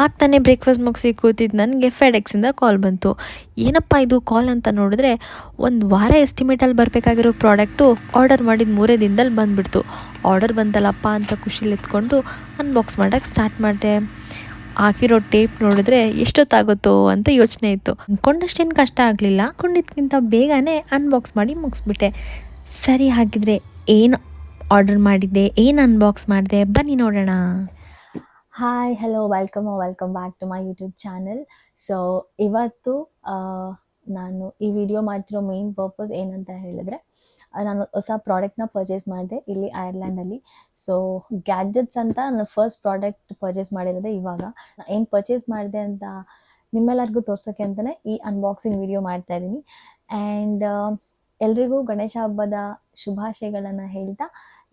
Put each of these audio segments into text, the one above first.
ಆಗ್ತಾನೆ ಬ್ರೇಕ್ಫಾಸ್ಟ್ ಮುಗಿಸಿ ಕೂತಿದ್ದು ನನಗೆ ಫೆಡೆಕ್ಸಿಂದ ಕಾಲ್ ಬಂತು. ಏನಪ್ಪ ಇದು ಕಾಲ್ ಅಂತ ನೋಡಿದ್ರೆ, ಒಂದು ವಾರ ಎಸ್ಟಿಮೇಟಲ್ಲಿ ಬರಬೇಕಾಗಿರೋ ಪ್ರಾಡಕ್ಟು ಆರ್ಡರ್ ಮಾಡಿದ 3 ದಿನದಲ್ಲಿ ಬಂದುಬಿಡ್ತು. ಆರ್ಡರ್ ಬಂತಲ್ಲಪ್ಪ ಅಂತ ಖುಷಿಲಿ ಎತ್ಕೊಂಡು ಅನ್ಬಾಕ್ಸ್ ಮಾಡೋಕ್ಕೆ ಸ್ಟಾರ್ಟ್ ಮಾಡಿದೆ. ಹಾಕಿರೋ ಟೇಪ್ ನೋಡಿದ್ರೆ ಎಷ್ಟೊತ್ತಾಗುತ್ತೋ ಅಂತ ಯೋಚನೆ ಇತ್ತು. ಅಂದ್ಕೊಂಡಷ್ಟೇನು ಕಷ್ಟ ಆಗಲಿಲ್ಲ. ಅಂದ್ಕೊಂಡಿದ್ದಕ್ಕಿಂತ ಬೇಗನೆ ಅನ್ಬಾಕ್ಸ್ ಮಾಡಿ ಮುಗಿಸ್ಬಿಟ್ಟೆ. ಸರಿ, ಹಾಗಿದ್ರೆ ಏನು ಆರ್ಡರ್ ಮಾಡಿದ್ದೆ, ಏನು ಅನ್ಬಾಕ್ಸ್ ಮಾಡಿದೆ, ಬನ್ನಿ ನೋಡೋಣ. Hi, hello, welcome back to my YouTube channel. So ಇವತ್ತು ನಾನು ಈ ವಿಡಿಯೋ ಮಾಡ್ತಿರೋ ಮೇನ್ ಪರ್ಪಸ್ ಏನಂತ ಹೇಳಿದ್ರೆ, ನಾನು ಹೊಸ ಪ್ರಾಡಕ್ಟ್ನ ಪರ್ಚೇಸ್ ಮಾಡಿದೆ ಇಲ್ಲಿ ಐರ್ಲ್ಯಾಂಡಲ್ಲಿ. ಸೊ ಗ್ಯಾಡ್ಜೆಟ್ಸ್ ಅಂತ ನಾನು ಫಸ್ಟ್ ಪ್ರಾಡಕ್ಟ್ ಪರ್ಚೇಸ್ ಮಾಡಿರೋದೆ ಇವಾಗ. ಏನು ಪರ್ಚೇಸ್ ಮಾಡಿದೆ ಅಂತ ನಿಮ್ಮೆಲ್ಲರಿಗೂ ತೋರ್ಸೋಕ್ಕೆ ಅಂತಲೇ ಈ ಅನ್ಬಾಕ್ಸಿಂಗ್ ವಿಡಿಯೋ ಮಾಡ್ತಾ ಇದ್ದೀನಿ. ಆ್ಯಂಡ್ ಎಲ್ರಿಗೂ ಗಣೇಶ ಹಬ್ಬದ ಶುಭಾಶಯಗಳನ್ನು ಹೇಳ್ತಾ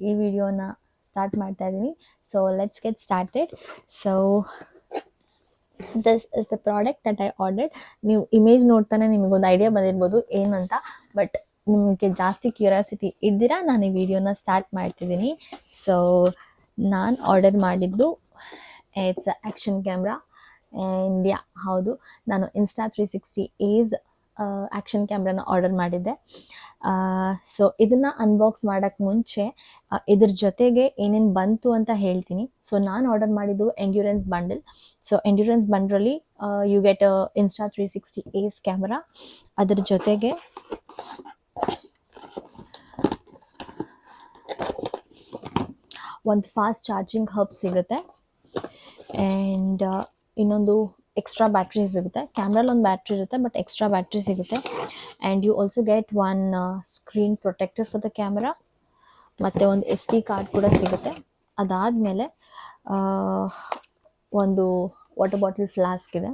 ಈ ವಿಡಿಯೋನ ಸ್ಟಾರ್ಟ್ ಮಾಡ್ತಾ ಇದ್ದೀನಿ. So let's get started. So this is the product that I ordered. ನೀವು ಇಮೇಜ್ ನೋಡ್ತಾನೆ ನಿಮಗೊಂದು ಐಡಿಯಾ ಬಂದಿರ್ಬೋದು ಏನಂತ, ಬಟ್ ನಿಮಗೆ ಜಾಸ್ತಿ ಕ್ಯೂರಿಯಾಸಿಟಿ ಇದ್ದಿರಾ ನಾನು ಈ ವಿಡಿಯೋನ ಸ್ಟಾರ್ಟ್ ಮಾಡ್ತಿದ್ದೀನಿ. ಸೊ ನಾನು ಆರ್ಡರ್ ಮಾಡಿದ್ದು ಇಟ್ಸ್ ಆ್ಯಕ್ಷನ್ ಕ್ಯಾಮ್ರಾ. ಆ್ಯಂಡ್ ಹೌದು, ನಾನು Insta360 ಏಸ್ ಆ್ಯಕ್ಷನ್ ಕ್ಯಾಮ್ರಾನ ಆರ್ಡರ್ ಮಾಡಿದ್ದೆ. ಸೊ ಇದನ್ನು ಅನ್ಬಾಕ್ಸ್ ಮಾಡೋಕ್ಕೆ ಮುಂಚೆ ಇದ್ರ ಜೊತೆಗೆ ಏನೇನು ಬಂತು ಅಂತ ಹೇಳ್ತೀನಿ. ಸೊ ನಾನು ಆರ್ಡರ್ ಮಾಡಿದ್ದು ಎಂಡ್ಯೂರೆನ್ಸ್ ಬಂಡಲ್. ಸೊ ಎಂಡ್ಯೂರೆನ್ಸ್ ಬಂಡ್ರಲ್ಲಿ you get Insta360 ace camera. ಅದ್ರ ಜೊತೆಗೆ ಒಂದು ಫಾಸ್ಟ್ ಚಾರ್ಜಿಂಗ್ ಹಬ್ ಸಿಗುತ್ತೆ. ಆ್ಯಂಡ್ ಇನ್ನೊಂದು ಎಕ್ಸ್ಟ್ರಾ ಬ್ಯಾಟ್ರಿ ಸಿಗುತ್ತೆ. ಕ್ಯಾಮ್ರಲ್ಲಿ ಒಂದು ಬ್ಯಾಟ್ರಿ ಇರುತ್ತೆ, ಬಟ್ ಎಕ್ಸ್ಟ್ರಾ ಬ್ಯಾಟ್ರಿ ಸಿಗುತ್ತೆ. And you also get one screen protector for the camera, ಮತ್ತು ಒಂದು SD ಕಾರ್ಡ್ ಕೂಡ ಸಿಗುತ್ತೆ. ಅದಾದಮೇಲೆ ಒಂದು ವಾಟರ್ ಬಾಟಲ್ ಫ್ಲಾಸ್ಕ್ ಇದೆ.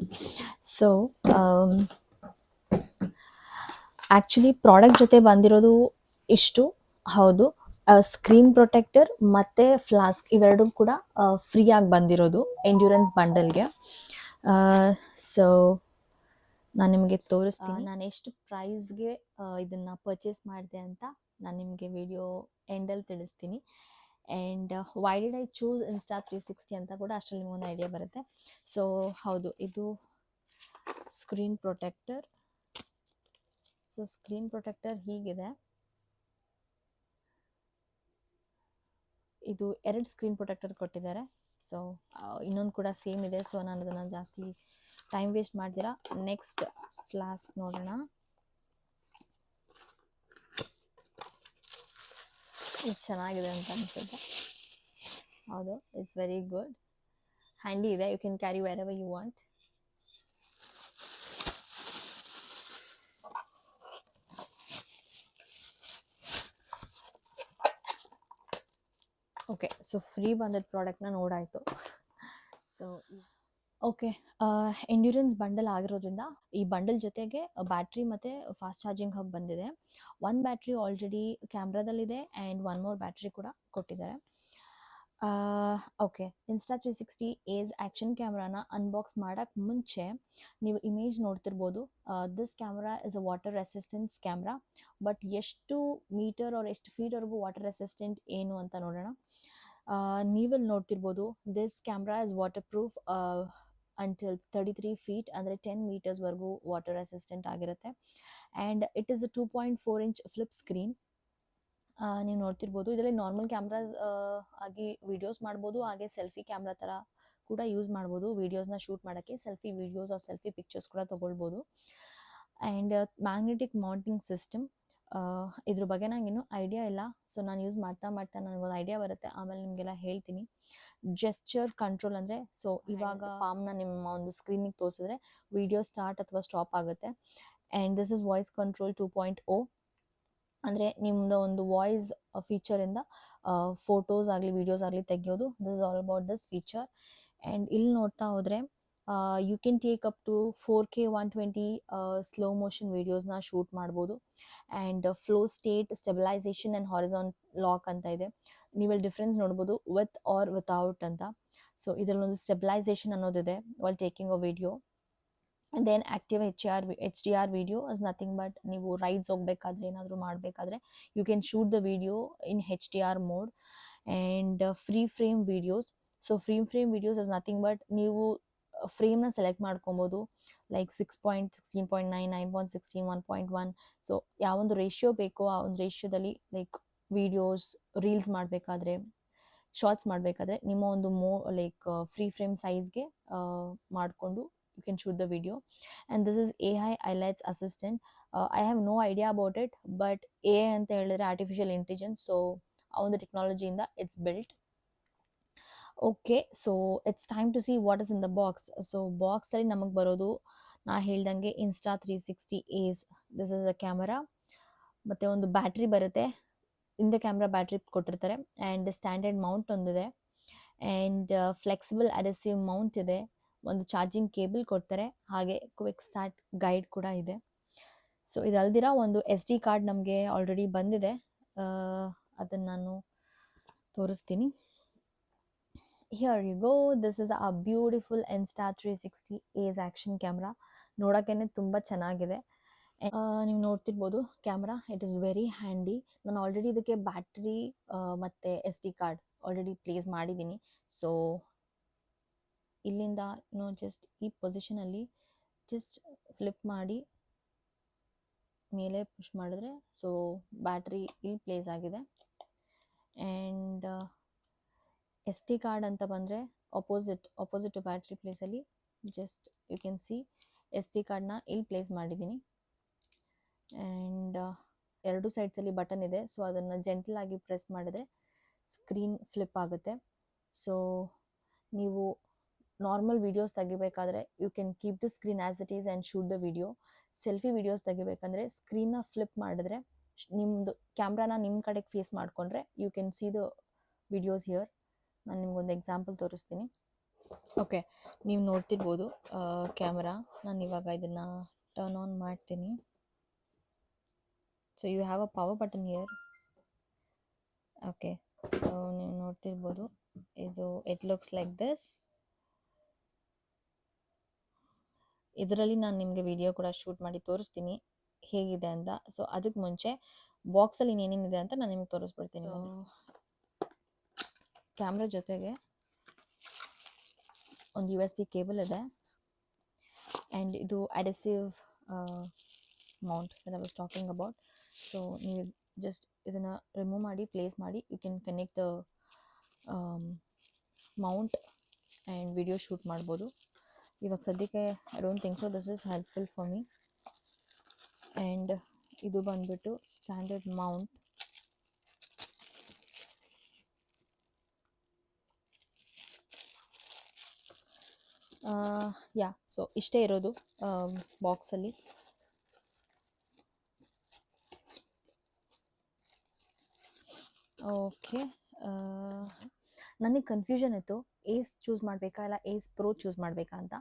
ಸೊ ಆ್ಯಕ್ಚುಲಿ ಪ್ರಾಡಕ್ಟ್ ಜೊತೆ ಬಂದಿರೋದು ಇಷ್ಟು. ಹೌದು, ಸ್ಕ್ರೀನ್ ಪ್ರೊಟೆಕ್ಟರ್ ಮತ್ತು ಫ್ಲಾಸ್ಕ್ ಇವೆರಡೂ ಕೂಡ ಫ್ರೀಯಾಗಿ ಬಂದಿರೋದು ಎಂಡ್ಯೂರೆನ್ಸ್ ಬಂಡಲ್ಗೆ. ಸೊ ನಾನು ನಿಮಗೆ ತೋರಿಸ್ತೀನಿ ನಾನು ಎಷ್ಟು ಪ್ರೈಸ್ಗೆ ಇದನ್ನು ಪರ್ಚೇಸ್ ಮಾಡಿದೆ ಅಂತ. ನಾನು ನಿಮಗೆ ವಿಡಿಯೋ ಎಂಡಲ್ಲಿ ತಿಳಿಸ್ತೀನಿ. And why did I choose Insta360 ಅಂತ ಕೂಡ ಅಷ್ಟರಲ್ಲಿ ನಿಮಗೊಂದು ಐಡಿಯಾ ಬರುತ್ತೆ. ಸೊ ಹೌದು, ಇದು screen protector. So screen protector ಹೀಗಿದೆ. ಇದು 2 ಸ್ಕ್ರೀನ್ ಪ್ರೊಟೆಕ್ಟರ್ ಕೊಟ್ಟಿದ್ದಾರೆ. ಸೊ ಇನ್ನೊಂದು ಕೂಡ ಸೇಮ್ ಇದೆ. ಸೊ ನಾನು ಅದನ್ನು ಜಾಸ್ತಿ ಟೈಮ್ ವೇಸ್ಟ್ ಮಾಡ್ತೀರಾ ನೆಕ್ಸ್ಟ್ ಫ್ಲಾಸ್ಕ್ ನೋಡೋಣ. ಇದು ಚೆನ್ನಾಗಿದೆ ಅಂತ ಅನಿಸುತ್ತೆ. ಹೌದು, ಇಟ್ಸ್ ವೆರಿ ಗುಡ್, ಹ್ಯಾಂಡಿ ಇದೆ. You can carry wherever you want. Okay, so free ಬಂದಿದ್ದ ಪ್ರಾಡಕ್ಟ್ನ ನೋಡಾಯಿತು. ಸೊ ಓಕೆ, ಎಂಡ್ಯೂರೆನ್ಸ್ ಬಂಡಲ್ ಆಗಿರೋದ್ರಿಂದ ಈ ಬಂಡಲ್ ಜೊತೆಗೆ ಬ್ಯಾಟ್ರಿ ಮತ್ತು ಫಾಸ್ಟ್ ಚಾರ್ಜಿಂಗ್ ಹಬ್ ಬಂದಿದೆ. ಒಂದು ಬ್ಯಾಟ್ರಿ ಆಲ್ರೆಡಿ ಕ್ಯಾಮ್ರಾದಲ್ಲಿದೆ ಆ್ಯಂಡ್ ಒನ್ ಮೋರ್ ಬ್ಯಾಟ್ರಿ ಕೂಡ ಕೊಟ್ಟಿದ್ದಾರೆ. ಓಕೆ, Insta360 ಏಸ್ ಆ್ಯಕ್ಷನ್ ಕ್ಯಾಮ್ರಾನ ಅನ್ಬಾಕ್ಸ್ ಮಾಡೋಕ್ಕೆ ಮುಂಚೆ ನೀವು ಇಮೇಜ್ ನೋಡ್ತಿರ್ಬೋದು. This camera is a water resistance camera. But ಎಷ್ಟು ಮೀಟರ್ ಆರ್ ಎಷ್ಟು ಫೀಟ್ವರೆಗೂ ವಾಟರ್ ರೆಸಿಸ್ಟೆಂಟ್ ಏನು ಅಂತ ನೋಡೋಣ. ನೀವಲ್ಲಿ ನೋಡ್ತಿರ್ಬೋದು, this camera is water proof until 33 feet, ಅಂದರೆ 10 meters ವಾಟರ್ ರೆಸಿಸ್ಟೆಂಟ್ ಆಗಿರುತ್ತೆ. And it is a 2.4 inch flip screen. ನೀವು ನೋಡ್ತಿರ್ಬೋದು, ಇದರಲ್ಲಿ ನಾರ್ಮಲ್ ಕ್ಯಾಮ್ರಾಸ್ ಆಗಿ ವೀಡಿಯೋಸ್ ಮಾಡ್ಬೋದು, ಹಾಗೆ ಸೆಲ್ಫಿ ಕ್ಯಾಮ್ರಾ ಥರ ಕೂಡ ಯೂಸ್ ಮಾಡ್ಬೋದು. ವೀಡಿಯೋಸ್ನ ಶೂಟ್ ಮಾಡೋಕ್ಕೆ selfie videos or selfie pictures ಕೂಡ ತೊಗೊಳ್ಬೋದು. ಆ್ಯಂಡ್ ಮ್ಯಾಗ್ನೆಟಿಕ್ ಮೌಂಟಿಂಗ್ ಸಿಸ್ಟಮ್, ಇದ್ರ ಬಗ್ಗೆ ನನಗೇನು ಐಡಿಯಾ ಇಲ್ಲ. ಸೊ ನಾನು ಯೂಸ್ ಮಾಡ್ತಾ ನನಗೊಂದು ಐಡಿಯಾ ಬರುತ್ತೆ, ಆಮೇಲೆ ನಿಮಗೆಲ್ಲ ಹೇಳ್ತೀನಿ. ಜೆಸ್ಚರ್ ಕಂಟ್ರೋಲ್ ಅಂದರೆ, ಸೊ ಇವಾಗ ಪಾಮ್ನ ನಿಮ್ಮ ಒಂದು ಸ್ಕ್ರೀನಿಗೆ ತೋರಿಸಿದ್ರೆ ವಿಡಿಯೋ ಸ್ಟಾರ್ಟ್ ಅಥವಾ ಸ್ಟಾಪ್ ಆಗುತ್ತೆ. And this is voice control 2.0, ಅಂದರೆ ನಿಮ್ಮದು ಒಂದು ವಾಯ್ಸ್ ಫೀಚರಿಂದ ಫೋಟೋಸ್ ಆಗಲಿ ವೀಡಿಯೋಸ್ ಆಗಲಿ ತೆಗೆಯೋದು. This is all about this feature. And ಇಲ್ಲಿ ನೋಡ್ತಾ ಹೋದರೆ you can take up to 4K 120 slow motion ವೀಡಿಯೋಸ್ನ ಶೂಟ್ ಮಾಡ್ಬೋದು. And flow state stabilization and horizon lock ಅಂತ ಇದೆ. ನೀವಲ್ಲಿ ಡಿಫ್ರೆನ್ಸ್ ನೋಡ್ಬೋದು, ವಿತ್ ಆರ್ ವಿತೌಟ್ ಅಂತ. ಸೊ ಇದರಲ್ಲೊಂದು ಸ್ಟೆಬಿಲೈಸೇಷನ್ ಅನ್ನೋದಿದೆ while taking a video. Then active HDR video is nothing but ನೀವು ರೈಡ್ಸ್ ಹೋಗ್ಬೇಕಾದ್ರೆ ಏನಾದರೂ ಮಾಡಬೇಕಾದ್ರೆ you can shoot the video in HDR mode. And free frame videos. So free frame videos is nothing but ನೀವು ಫ್ರೇಮ್ನ select ಮಾಡ್ಕೊಬೋದು. Like 6.16.9, 9.16, 1.1. So ಯಾವೊಂದು ratio ಬೇಕೋ ಆ ಒಂದು ರೇಷಿಯೋದಲ್ಲಿ ಲೈಕ್ ವೀಡಿಯೋಸ್, ರೀಲ್ಸ್ ಮಾಡಬೇಕಾದ್ರೆ, ಶಾರ್ಟ್ಸ್ ಮಾಡಬೇಕಾದ್ರೆ ನಿಮ್ಮ ಒಂದು ಲೈಕ್ ಫ್ರೀ ಫ್ರೇಮ್ ಸೈಜ್ಗೆ ಮಾಡಿಕೊಂಡು you can shoot the video. And this is AI Highlights Assistant. I have no idea about it, but AI ಅಂತ ಹೇಳಿದ್ರೆ ಆರ್ಟಿಫಿಷಿಯಲ್ ಇಂಟೆಲಿಜೆನ್ಸ್, ಸೊ ಆ ಒಂದು ಟೆಕ್ನಾಲಜಿಯಿಂದ it's built. Okay, so it's time to see what is in the box. So ಬಾಕ್ಸಲ್ಲಿ ನಮಗೆ ಬರೋದು ನಾ ಹೇಳ್ದಂಗೆ Insta360 Ace. This is a camera, ಮತ್ತು ಒಂದು ಬ್ಯಾಟ್ರಿ ಬರುತ್ತೆ, ಹಿಂದೆ ಕ್ಯಾಮ್ರಾ ಬ್ಯಾಟ್ರಿ ಕೊಟ್ಟಿರ್ತಾರೆ. ಆ್ಯಂಡ್ ಸ್ಟ್ಯಾಂಡರ್ಡ್ ಮೌಂಟ್ ಒಂದಿದೆ, ಆ್ಯಂಡ್ ಫ್ಲೆಕ್ಸಿಬಲ್ ಅಡೆಸಿವ್ ಮೌಂಟ್ ಇದೆ, ಒಂದು ಚಾರ್ಜಿಂಗ್ ಕೇಬಲ್ ಕೊಡ್ತಾರೆ, ಹಾಗೆ ಕ್ವಿಕ್ ಸ್ಟಾರ್ಟ್ ಗೈಡ್ ಕೂಡ ಇದೆ. ಸೊ ಇದಲ್ದಿರ ಒಂದು SD ಕಾರ್ಡ್ ನಮಗೆ ಆಲ್ರೆಡಿ ಬಂದಿದೆ, ಅದನ್ನು ನಾನು ತೋರಿಸ್ತೀನಿ. Here you go, this is a beautiful Insta360 Ace action camera. ನೋಡೋಕ್ಕೇ ತುಂಬ ಚೆನ್ನಾಗಿದೆ. ನೀವು ನೋಡ್ತಿರ್ಬೋದು camera, it is very handy. ನಾನು ಆಲ್ರೆಡಿ ಇದಕ್ಕೆ ಬ್ಯಾಟ್ರಿ ಮತ್ತು SD ಕಾರ್ಡ್ ಆಲ್ರೆಡಿ ಪ್ಲೇಸ್ ಮಾಡಿದ್ದೀನಿ. ಸೊ ಇಲ್ಲಿಂದ ಜಸ್ಟ್ ಈ ಪೊಸಿಷನಲ್ಲಿ ಜಸ್ಟ್ ಫ್ಲಿಪ್ ಮಾಡಿ ಮೇಲೆ ಪುಷ್ ಮಾಡಿದ್ರೆ ಸೊ ಬ್ಯಾಟ್ರಿ ಇಲ್ಲಿ ಪ್ಲೇಸ್ ಆಗಿದೆ. ಆ್ಯಂಡ್ SD ಕಾರ್ಡ್ ಅಂತ ಬಂದರೆ ಆಪೋಸಿಟ್ ಟು ಬ್ಯಾಟ್ರಿ ಪ್ಲೇಸಲ್ಲಿ just you can see SD ಕಾರ್ಡ್ನ ಇಲ್ಲಿ ಪ್ಲೇಸ್ ಮಾಡಿದ್ದೀನಿ. ಆ್ಯಂಡ್ ಎರಡು ಸೈಡ್ಸಲ್ಲಿ ಬಟನ್ ಇದೆ, ಸೊ ಅದನ್ನು ಜೆಂಟಲ್ ಆಗಿ ಪ್ರೆಸ್ ಮಾಡಿದ್ರೆ ಸ್ಕ್ರೀನ್ ಫ್ಲಿಪ್ ಆಗುತ್ತೆ. ಸೊ ನೀವು ನಾರ್ಮಲ್ ವೀಡಿಯೋಸ್ ತೆಗಿಬೇಕಾದ್ರೆ you can keep the screen as it is and shoot the video. Selfie videos ತೆಗಿಬೇಕಂದ್ರೆ ಸ್ಕ್ರೀನ್ನ ಫ್ಲಿಪ್ ಮಾಡಿದ್ರೆ ನಿಮ್ಮದು ಕ್ಯಾಮ್ರಾನ ನಿಮ್ಮ ಕಡೆಗೆ ಫೇಸ್ ಮಾಡಿಕೊಂಡ್ರೆ you can see the videos here. ನಾನು ನಿಮ್ಗೊಂದು ಎಕ್ಸಾಂಪಲ್ ತೋರಿಸ್ತೀನಿ. ಓಕೆ, ನೀವು ನೋಡ್ತಿರ್ಬೋದು ಕ್ಯಾಮ್ರಾ. ನಾನು ಇವಾಗ ಇದನ್ನು ಟರ್ನ್ ಆನ್ ಮಾಡ್ತೀನಿ. So you have a power button here. Okay, so ನೀವು ನೋಡ್ತಿರ್ಬೋದು ಇದು ಇಟ್ ಲುಕ್ಸ್ ಲೈಕ್ ದಿಸ್. ಇದರಲ್ಲಿ ನಾನು ನಿಮಗೆ ವಿಡಿಯೋ ಕೂಡ ಶೂಟ್ ಮಾಡಿ ತೋರಿಸ್ತೀನಿ ಹೇಗಿದೆ ಅಂತ. ಸೊ ಅದಕ್ಕೆ ಮುಂಚೆ ಬಾಕ್ಸಲ್ಲಿ ಇನ್ನೇನೇನಿದೆ ಅಂತ ನಾನು ನಿಮಗೆ ತೋರಿಸ್ಬಿಡ್ತೀನಿ. ಕ್ಯಾಮ್ರಾ ಜೊತೆಗೆ ಒಂದು USB ಕೇಬಲ್ ಇದೆ, ಆ್ಯಂಡ್ ಇದು adhesive mount that I was talking about. So ನೀವು ಜಸ್ಟ್ ಇದನ್ನು ರಿಮೂವ್ ಮಾಡಿ ಪ್ಲೇಸ್ ಮಾಡಿ you can connect the mount and video shoot ಮಾಡ್ಬೋದು. ಇವಾಗ ಸದ್ಯಕ್ಕೆ I don't think so this is helpful for me. And ಇದು ಬಂದುಬಿಟ್ಟು ಸ್ಟ್ಯಾಂಡರ್ಡ್ ಮೌಂಟ್. ಯಾ, so ಇಷ್ಟೇ ಇರೋದು ಬಾಕ್ಸಲ್ಲಿ. ಓಕೆ, ನನಗೆ ಕನ್ಫ್ಯೂಷನ್ ಇತ್ತು ಏಸ್ ಚೂಸ್ ಮಾಡಬೇಕಾ ಇಲ್ಲ ಏಸ್ ಪ್ರೋ ಚೂಸ್ ಮಾಡಬೇಕಾ ಅಂತ.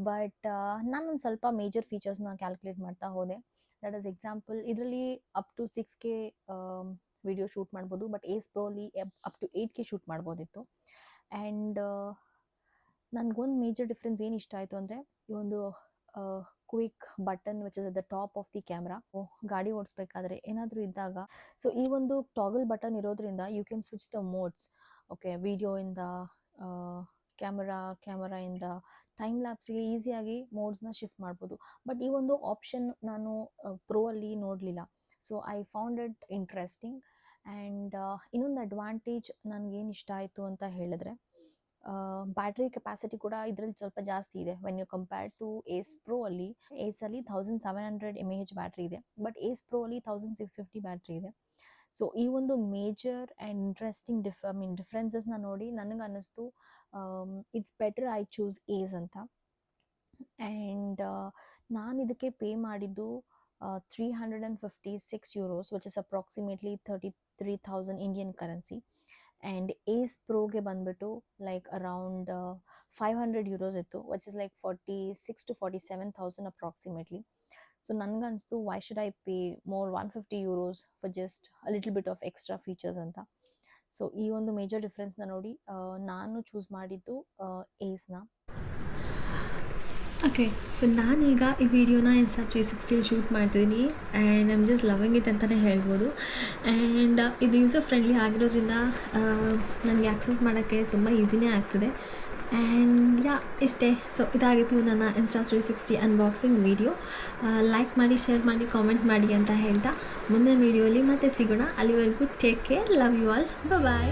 ಬಟ್ ನಾನೊಂದು ಸ್ವಲ್ಪ ಮೇಜರ್ ಫೀಚರ್ಸ್ನ ಕ್ಯಾಲ್ಕುಲೇಟ್ ಮಾಡ್ತಾ ಹೋದೆ. ದಟ್ ಈಸ್ ಎಕ್ಸಾಂಪಲ್, ಇದರಲ್ಲಿ up to 6K video shoot ಮಾಡ್ಬೋದು, ಬಟ್ ಏಸ್ ಪ್ರೋಲಿ ಅಪ್ ಟು 8K ಶೂಟ್ ಮಾಡ್ಬೋದಿತ್ತು. ಆ್ಯಂಡ್ ನನಗೊಂದು ಮೇಜರ್ ಡಿಫ್ರೆನ್ಸ್ ಏನು ಇಷ್ಟ ಆಯಿತು ಅಂದರೆ ಈ ಒಂದು quick button which is at the top of the camera. ಗಾಡಿ ಓಡಿಸ್ಬೇಕಾದ್ರೆ ಏನಾದರೂ ಇದ್ದಾಗ ಸೊ ಈ ಒಂದು ಟಾಗಲ್ ಬಟನ್ ಇರೋದ್ರಿಂದ you can switch the modes. Okay, ವಿಡಿಯೋಯಿಂದ ಕ್ಯಾಮರಾಯಿಂದ ಟೈಮ್ ಲ್ಯಾಪ್ಸಿಗೆ ಈಸಿಯಾಗಿ ಮೋಡ್ಸ್ನ ಶಿಫ್ಟ್ ಮಾಡ್ಬೋದು. ಬಟ್ ಈ ಒಂದು ಆಪ್ಷನ್ ನಾನು ಪ್ರೋ ಅಲ್ಲಿ ನೋಡಲಿಲ್ಲ. So I found it interesting. And ಇನ್ನೊಂದು ಅಡ್ವಾಂಟೇಜ್ ನನಗೇನು ಇಷ್ಟ ಆಯಿತು ಅಂತ ಹೇಳಿದ್ರೆ ಬ್ಯಾಟ್ರಿ ಕೆಪಾಸಿಟಿ ಕೂಡ ಇದರಲ್ಲಿ ಸ್ವಲ್ಪ ಜಾಸ್ತಿ ಇದೆ when you compare to Ace Pro ಅಲ್ಲಿ. ಏಸಲ್ಲಿ 1700 mAh ಬ್ಯಾಟ್ರಿ ಇದೆ, ಬಟ್ ಏಸ್ ಪ್ರೋ ಅಲ್ಲಿ 1650 ಬ್ಯಾಟ್ರಿ ಇದೆ. ಸೊ ಈ ಒಂದು ಮೇಜರ್ ಆ್ಯಂಡ್ ಇಂಟ್ರೆಸ್ಟಿಂಗ್ ಡಿಫ್ರೆನ್ಸಸ್ನ ನೋಡಿ ನನಗೆ ಅನ್ನಿಸ್ತು it's better I choose ace ಅಂತ. ಆ್ಯಂಡ್ ನಾನು ಇದಕ್ಕೆ ಪೇ ಮಾಡಿದ್ದು €356, which is approximately 33,000 Indian currency. And ace ಪ್ರೋಗೆ ಬಂದುಬಿಟ್ಟು ಲೈಕ್ ಅರೌಂಡ್ €500 ಇತ್ತು, which is like 46,000 to 47,000 approximately. So ನನಗನ್ನಿಸ್ತು why should I pay more €150 for just a little bit of extra features ಅಂತ. So ಈ ಒಂದು ಮೇಜರ್ ಡಿಫ್ರೆನ್ಸ್ನ ನೋಡಿ ನಾನು ಚೂಸ್ ಮಾಡಿದ್ದು ಏಸ್ನ. ಓಕೆ, ಸೊ ನಾನೀಗ ಈ ವಿಡಿಯೋನ Insta360 ಶೂಟ್ ಮಾಡ್ತಿದ್ದೀನಿ and I'm just loving it ಅಂತಲೇ ಹೇಳ್ಬೋದು. ಆ್ಯಂಡ್ ಇದು ಯೂಸರ್ ಫ್ರೆಂಡ್ಲಿ ಆಗಿರೋದ್ರಿಂದ ನನಗೆ ಆ್ಯಕ್ಸಸ್ ಮಾಡೋಕ್ಕೆ ತುಂಬ ಈಸಿನೇ ಆಗ್ತದೆ. ಆ್ಯಂಡ್ ಯಾ ಇಷ್ಟೇ. ಸೊ ಇದಾಗಿತ್ತು ನನ್ನ ಇನ್ಸ್ಟಾ 360 ಅನ್ಬಾಕ್ಸಿಂಗ್ ವೀಡಿಯೋ. ಲೈಕ್ ಮಾಡಿ, ಶೇರ್ ಮಾಡಿ, ಕಾಮೆಂಟ್ ಮಾಡಿ ಅಂತ ಹೇಳ್ತಾ ಮುಂದಿನ ವೀಡಿಯೋಲಿ ಮತ್ತೆ ಸಿಗೋಣ. ಅಲ್ಲಿವರೆಗೂ take care, love you all, bye.